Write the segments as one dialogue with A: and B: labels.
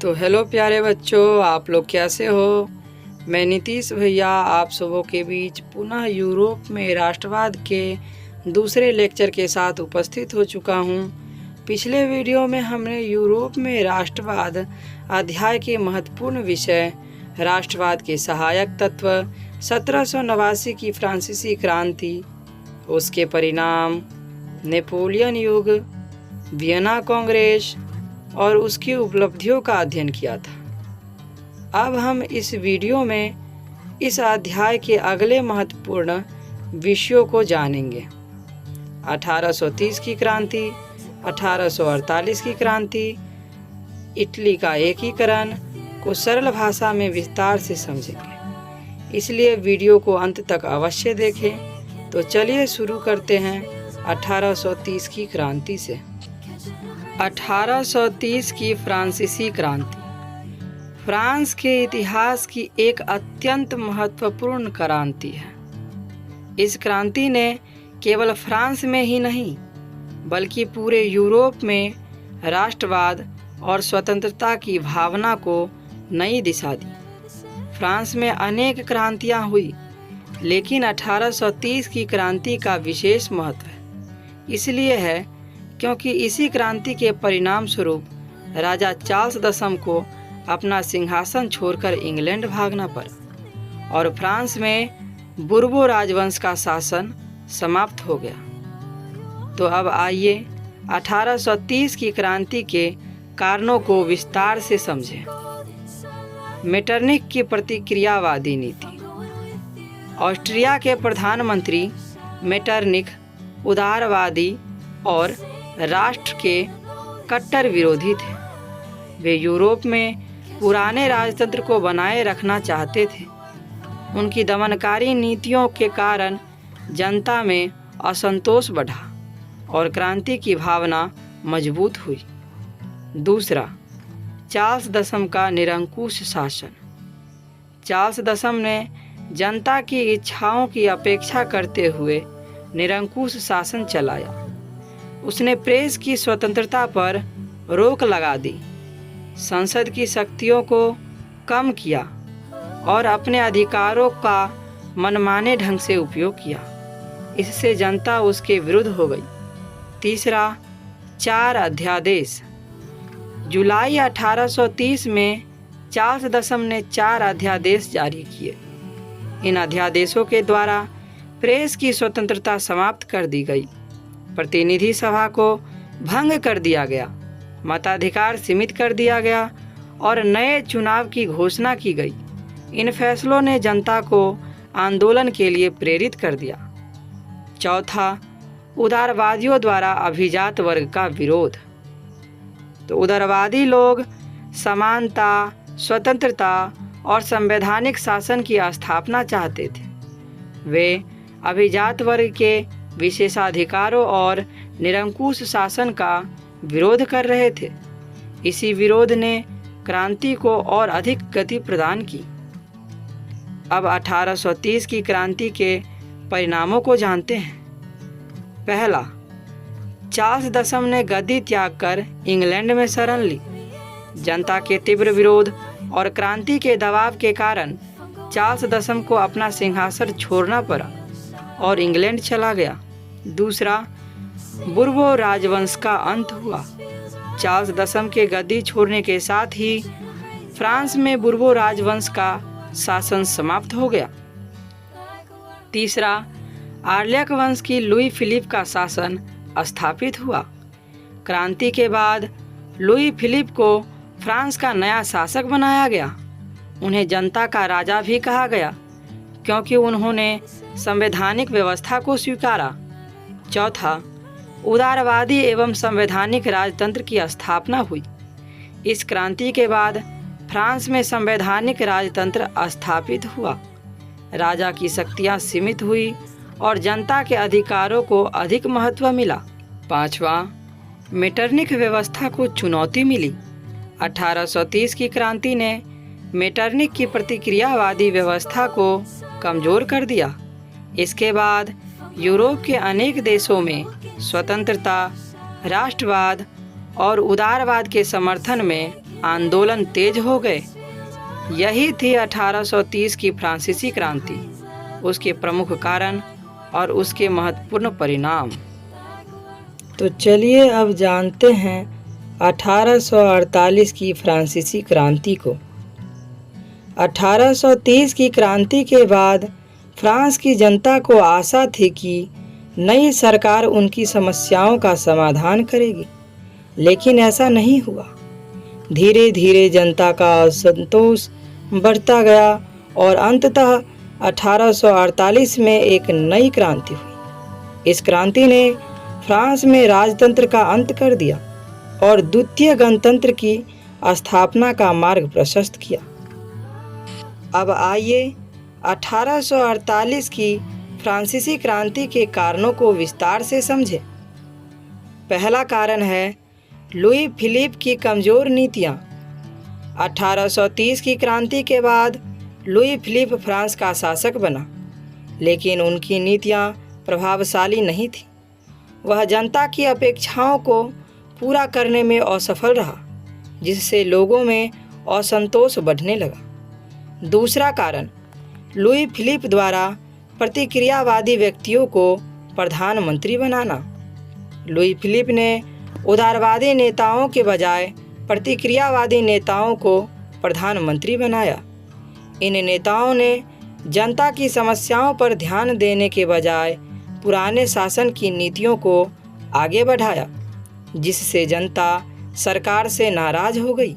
A: तो हेलो प्यारे बच्चों, आप लोग कैसे हो। मैं नीतीश भैया आप सबों के बीच पुनः यूरोप में राष्ट्रवाद के दूसरे लेक्चर के साथ उपस्थित हो चुका हूँ। पिछले वीडियो में हमने यूरोप में राष्ट्रवाद अध्याय के महत्वपूर्ण विषय राष्ट्रवाद के सहायक तत्व, 1789 की फ्रांसीसी क्रांति, उसके परिणाम, नेपोलियन युग, वियना कांग्रेस और उसकी उपलब्धियों का अध्ययन किया था। अब हम इस वीडियो में इस अध्याय के अगले महत्वपूर्ण विषयों को जानेंगे। 1830 की क्रांति, 1848 की क्रांति, इटली का एकीकरण को सरल भाषा में विस्तार से समझेंगे, इसलिए वीडियो को अंत तक अवश्य देखें। तो चलिए शुरू करते हैं 1830 की क्रांति से। 1830 की फ्रांसीसी क्रांति फ्रांस के इतिहास की एक अत्यंत महत्वपूर्ण क्रांति है। इस क्रांति ने केवल फ्रांस में ही नहीं बल्कि पूरे यूरोप में राष्ट्रवाद और स्वतंत्रता की भावना को नई दिशा दी। फ्रांस में अनेक क्रांतियां हुई, लेकिन 1830 की क्रांति का विशेष महत्व इसलिए है क्योंकि इसी क्रांति के परिणाम स्वरूप राजा चार्ल्स दशम को अपना सिंहासन छोड़कर इंग्लैंड भागना पड़ा और फ्रांस में बुर्बो राजवंश का शासन समाप्त हो गया। तो अब आइए 1830 की क्रांति के कारणों को विस्तार से समझें। मेटरनिख की प्रतिक्रियावादी नीति। ऑस्ट्रिया के प्रधानमंत्री मेटरनिख उदारवादी और राष्ट्र के कट्टर विरोधी थे। वे यूरोप में पुराने राजतंत्र को बनाए रखना चाहते थे। उनकी दमनकारी नीतियों के कारण जनता में असंतोष बढ़ा और क्रांति की भावना मजबूत हुई। दूसरा, चार्ल्स दशम का निरंकुश शासन। चार्ल्स दशम ने जनता की इच्छाओं की अपेक्षा करते हुए निरंकुश शासन चलाया। उसने प्रेस की स्वतंत्रता पर रोक लगा दी, संसद की शक्तियों को कम किया और अपने अधिकारों का मनमाने ढंग से उपयोग किया। इससे जनता उसके विरुद्ध हो गई। तीसरा, 4 अध्यादेश। जुलाई 1830 में चार्ल्स दशम ने 4 अध्यादेश जारी किए। इन अध्यादेशों के द्वारा प्रेस की स्वतंत्रता समाप्त कर दी गई, प्रतिनिधि सभा को भंग कर दिया गया, मताधिकार सीमित कर दिया गया और नए चुनाव की घोषणा की गई। इन फैसलों ने जनता को आंदोलन के लिए प्रेरित कर दिया। चौथा, उदारवादियों द्वारा अभिजात वर्ग का विरोध। तो उदारवादी लोग समानता, स्वतंत्रता और संवैधानिक शासन की स्थापना चाहते थे। वे अभिजात वर्ग के विशेषाधिकारों और निरंकुश शासन का विरोध कर रहे थे। इसी विरोध ने क्रांति को और अधिक गति प्रदान की। अब 1830 की क्रांति के परिणामों को जानते हैं। पहला, चार्ल्स दशम ने गद्दी त्याग कर इंग्लैंड में शरण ली। जनता के तीव्र विरोध और क्रांति के दबाव के कारण चार्ल्स दशम को अपना सिंहासन छोड़ना पड़ा और इंग्लैंड चला गया। दूसरा, बुर्बो राजवंश का अंत हुआ। चार्ल्स दशम के गद्दी छोड़ने के साथ ही फ्रांस में बुर्बो राजवंश का शासन समाप्त हो गया। तीसरा, आर्लियक वंश की लुई फिलिप का शासन स्थापित हुआ। क्रांति के बाद लुई फिलिप को फ्रांस का नया शासक बनाया गया। उन्हें जनता का राजा भी कहा गया क्योंकि उन्होंने संवैधानिक व्यवस्था को स्वीकारा। चौथा, उदारवादी एवं संवैधानिक राजतंत्र की स्थापना हुई। इस क्रांति के बाद फ्रांस में संवैधानिक राजतंत्र स्थापित हुआ। राजा की शक्तियां सीमित हुई और जनता के अधिकारों को अधिक महत्व मिला। पांचवा, मेटरनिख व्यवस्था को चुनौती मिली। 1830 की क्रांति ने मेटरनिख की प्रतिक्रियावादी व्यवस्था को कमजोर कर दिया। इसके बाद यूरोप के अनेक देशों में स्वतंत्रता, राष्ट्रवाद और उदारवाद के समर्थन में आंदोलन तेज हो गए। यही थी 1830 की फ्रांसीसी क्रांति, उसके प्रमुख कारण और उसके महत्वपूर्ण परिणाम। तो चलिए अब जानते हैं 1848 की फ्रांसीसी क्रांति को। 1830 की क्रांति के बाद फ्रांस की जनता को आशा थी कि नई सरकार उनकी समस्याओं का समाधान करेगी, लेकिन ऐसा नहीं हुआ। धीरे धीरे जनता का असंतोष बढ़ता गया और अंततः 1848 में एक नई क्रांति हुई। इस क्रांति ने फ्रांस में राजतंत्र का अंत कर दिया और द्वितीय गणतंत्र की स्थापना का मार्ग प्रशस्त किया। अब आइए 1848 की फ्रांसीसी क्रांति के कारणों को विस्तार से समझें। पहला कारण है लुई फिलिप की कमज़ोर नीतियाँ। 1830 की क्रांति के बाद लुई फिलिप फ्रांस का शासक बना, लेकिन उनकी नीतियाँ प्रभावशाली नहीं थीं। वह जनता की अपेक्षाओं को पूरा करने में असफल रहा, जिससे लोगों में असंतोष बढ़ने लगा। दूसरा कारण, लुई फिलिप द्वारा प्रतिक्रियावादी व्यक्तियों को प्रधानमंत्री बनाना। लुई फिलिप ने उदारवादी नेताओं के बजाय प्रतिक्रियावादी नेताओं को प्रधानमंत्री बनाया। इन नेताओं ने जनता की समस्याओं पर ध्यान देने के बजाय पुराने शासन की नीतियों को आगे बढ़ाया, जिससे जनता सरकार से नाराज हो गई।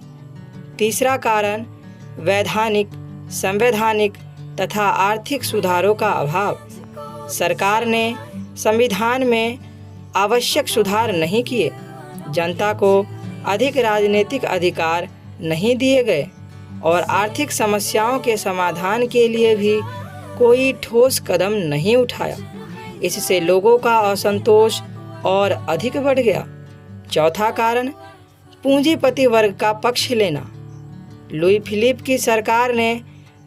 A: तीसरा कारण, वैधानिक, संवैधानिक तथा आर्थिक सुधारों का अभाव। सरकार ने संविधान में आवश्यक सुधार नहीं किए, जनता को अधिक राजनीतिक अधिकार नहीं दिए गए और आर्थिक समस्याओं के समाधान के लिए भी कोई ठोस कदम नहीं उठाया। इससे लोगों का असंतोष और अधिक बढ़ गया। चौथा कारण, पूंजीपति वर्ग का पक्ष लेना। लुई फिलिप की सरकार ने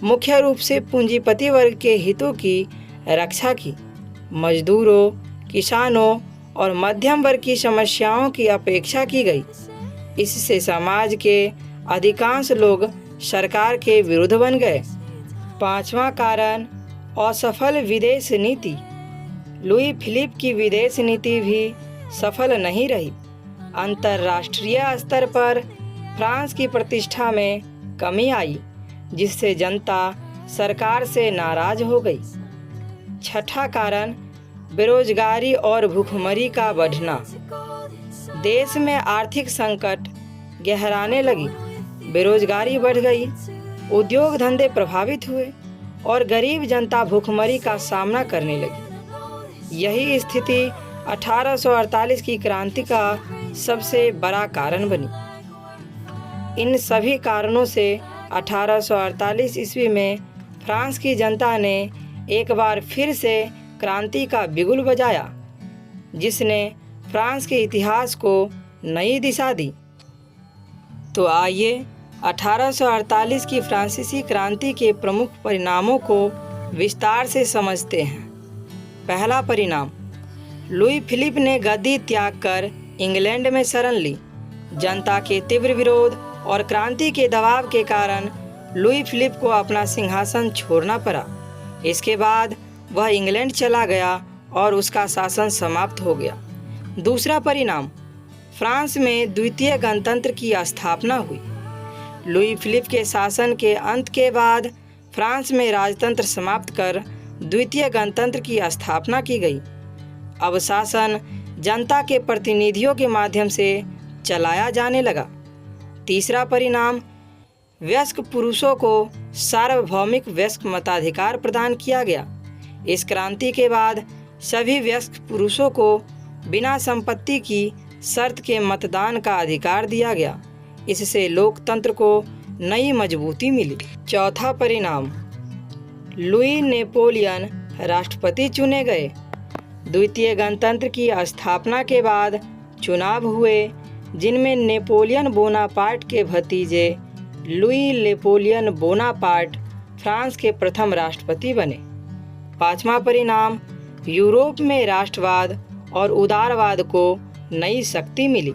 A: मुख्य रूप से पूंजीपति वर्ग के हितों की रक्षा की। मजदूरों, किसानों और मध्यम वर्ग की समस्याओं की अपेक्षा की गई। इससे समाज के अधिकांश लोग सरकार के विरुद्ध बन गए। पांचवा कारण, असफल विदेश नीति। लुई फिलिप की विदेश नीति भी सफल नहीं रही। अंतर्राष्ट्रीय स्तर पर फ्रांस की प्रतिष्ठा में कमी आई, जिससे जनता सरकार से नाराज हो गई। छठा कारण, बेरोजगारी और भूखमरी का बढ़ना। देश में आर्थिक संकट गहराने लगी, बेरोजगारी बढ़ गई, उद्योग धंधे प्रभावित हुए और गरीब जनता भूखमरी का सामना करने लगी। यही स्थिति 1848 की क्रांति का सबसे बड़ा कारण बनी। इन सभी कारणों से 1848 ईस्वी में फ्रांस की जनता ने एक बार फिर से क्रांति का बिगुल बजाया, जिसने फ्रांस के इतिहास को नई दिशा दी। तो आइए 1848 की फ्रांसीसी क्रांति के प्रमुख परिणामों को विस्तार से समझते हैं। पहला परिणाम, लुई फिलिप ने गद्दी त्याग कर इंग्लैंड में शरण ली। जनता के तीव्र विरोध और क्रांति के दबाव के कारण लुई फिलिप को अपना सिंहासन छोड़ना पड़ा। इसके बाद वह इंग्लैंड चला गया और उसका शासन समाप्त हो गया। दूसरा परिणाम, फ्रांस में द्वितीय गणतंत्र की स्थापना हुई। लुई फिलिप के शासन के अंत के बाद फ्रांस में राजतंत्र समाप्त कर द्वितीय गणतंत्र की स्थापना की गई। अब शासन जनता के प्रतिनिधियों के माध्यम से चलाया जाने लगा। तीसरा परिणाम, वयस्क पुरुषों को सार्वभौमिक वयस्क मताधिकार प्रदान किया गया। इस क्रांति के बाद सभी वयस्क पुरुषों को बिना संपत्ति की शर्त के मतदान का अधिकार दिया गया। इससे लोकतंत्र को नई मजबूती मिली। चौथा परिणाम, लुई नेपोलियन राष्ट्रपति चुने गए। द्वितीय गणतंत्र की स्थापना के बाद चुनाव हुए, जिनमें नेपोलियन बोनापार्ट के भतीजे लुई नेपोलियन बोनापार्ट फ्रांस के प्रथम राष्ट्रपति बने। पांचवा परिणाम, यूरोप में राष्ट्रवाद और उदारवाद को नई शक्ति मिली।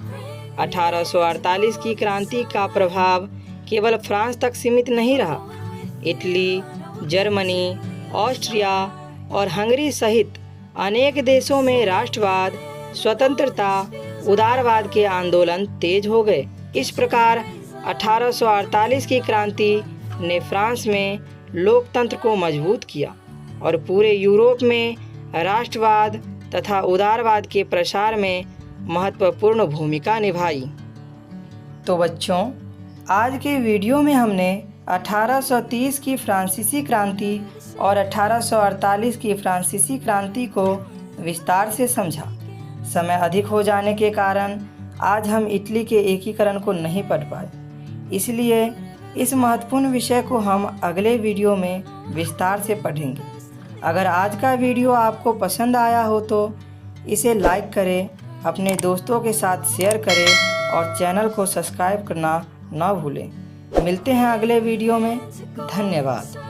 A: 1848 की क्रांति का प्रभाव केवल फ्रांस तक सीमित नहीं रहा। इटली, जर्मनी, ऑस्ट्रिया और हंगरी सहित अनेक देशों में राष्ट्रवाद, स्वतंत्रता, उदारवाद के आंदोलन तेज हो गए। इस प्रकार 1848 की क्रांति ने फ्रांस में लोकतंत्र को मजबूत किया और पूरे यूरोप में राष्ट्रवाद तथा उदारवाद के प्रसार में महत्वपूर्ण भूमिका निभाई। तो बच्चों, आज के वीडियो में हमने 1830 की फ्रांसीसी क्रांति और 1848 की फ्रांसीसी क्रांति को विस्तार से समझा। समय अधिक हो जाने के कारण आज हम इटली के एकीकरण को नहीं पढ़ पाए, इसलिए इस महत्वपूर्ण विषय को हम अगले वीडियो में विस्तार से पढ़ेंगे। अगर आज का वीडियो आपको पसंद आया हो तो इसे लाइक करें, अपने दोस्तों के साथ शेयर करें और चैनल को सब्सक्राइब करना न भूलें। मिलते हैं अगले वीडियो में। धन्यवाद।